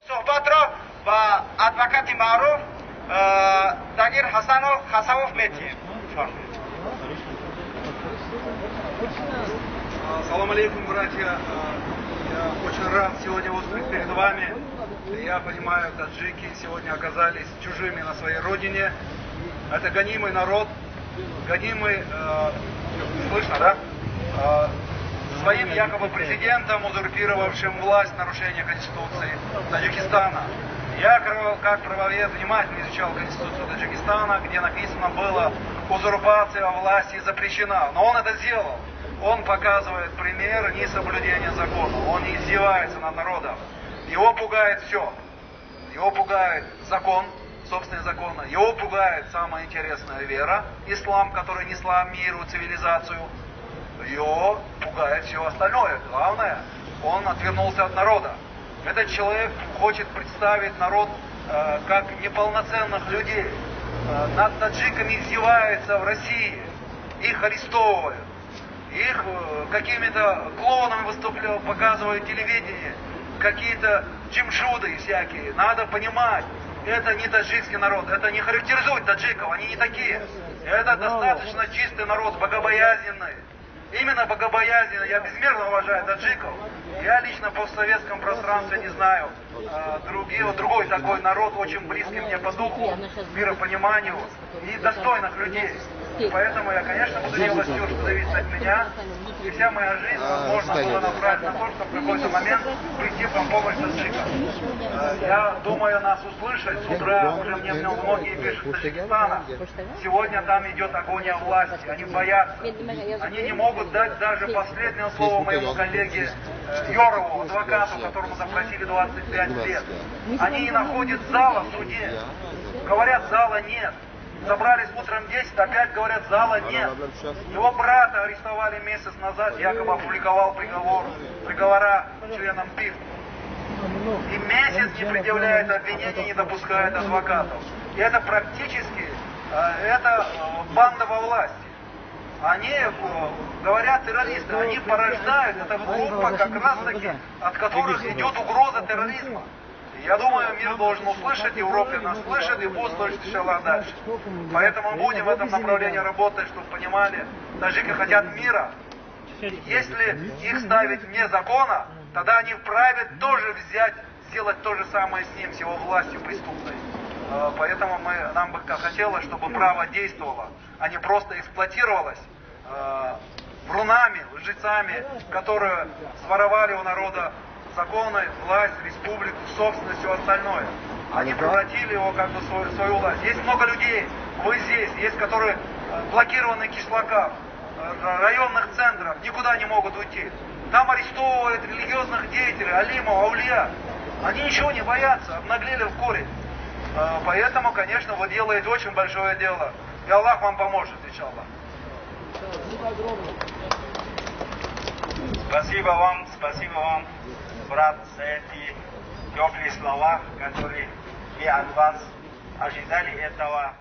صحبت با ادوکات معروف Тагир Хасанов Хасавов Мети. Салам алейкум, братья. Я очень рад сегодня выступить перед вами. Я понимаю, таджики сегодня оказались чужими на своей родине. Это гонимый народ, гонимый, слышно, да? Своим якобы президентом, узурпировавшим власть нарушения Конституции Таджикистана. Я, как правовед, внимательно изучал Конституцию Таджикистана, где написано было, узурпация власти запрещена. Но он это сделал. Он показывает пример несоблюдения закона. Он не издевается над народом. Его пугает все. Его пугает закон, собственный закон. Его пугает самая интересная вера, ислам, который несла миру, цивилизацию. Его пугает все остальное. Главное, он отвернулся от народа. Этот человек хочет представить народ как неполноценных людей. Над таджиками издевается в России. Их арестовывают. Их какими-то клоунами показывают телевидение. Какие-то джимшуды всякие. Надо понимать, это не таджикский народ. Это не характеризует таджиков. Они не такие. Это достаточно чистый народ, богобоязненный. Именно богобоязненно. Я безмерно уважаю таджиков. Я лично в постсоветском пространстве не знаю другой такой народ, очень близкий мне по духу, миропониманию и достойных людей. Поэтому я, конечно, буду делать все, что зависит от меня. И вся моя жизнь, возможно, была направлена на то, чтобы в какой-то момент прийти в помощь таджикам. Я думаю, нас услышать. С утра уже мне многие пишут с Таджикистана. Сегодня там идет агония власти. Они боятся. Они не могут дать даже последнее слово моему коллеге Йорову, адвокату, которому запросили 25 лет. Они не находят зала в суде. Говорят, зала нет. Собрались утром 10, опять говорят, зала нет. Его брата арестовали месяц назад, якобы опубликовал приговора членам ПИФ. И месяц не предъявляет обвинений, не допускает адвокатов. И это практически, это банда во власти. Они, говорят, террористы, они порождают, это группа как раз таки, от которых идет угроза терроризма. Я думаю, мир должен услышать, Европа нас слышит и будет слышать иншаллах дальше. Поэтому мы будем в этом направлении работать, чтобы понимали, таджики хотят мира. Если их ставить вне закона, тогда они вправе тоже взять, сделать то же самое с ним, с его властью преступной. Поэтому нам бы хотелось, чтобы право действовало, а не просто эксплуатировалось врунами, лжецами, которые своровали у народа законы, власть, республику, собственность и все остальное. Они превратили его как бы в свою власть. Есть много людей, вы здесь, есть которые блокированы в кишлаках, районных центрах, никуда не могут уйти. Там арестовывают религиозных деятелей, алимов, аулия. Они ничего не боятся, обнаглели в корень. Поэтому, конечно, вы делаете очень большое дело. И Аллах вам поможет, иншаллах. Спасибо вам, брат, за эти теплые слова, которые мы от вас ожидали этого.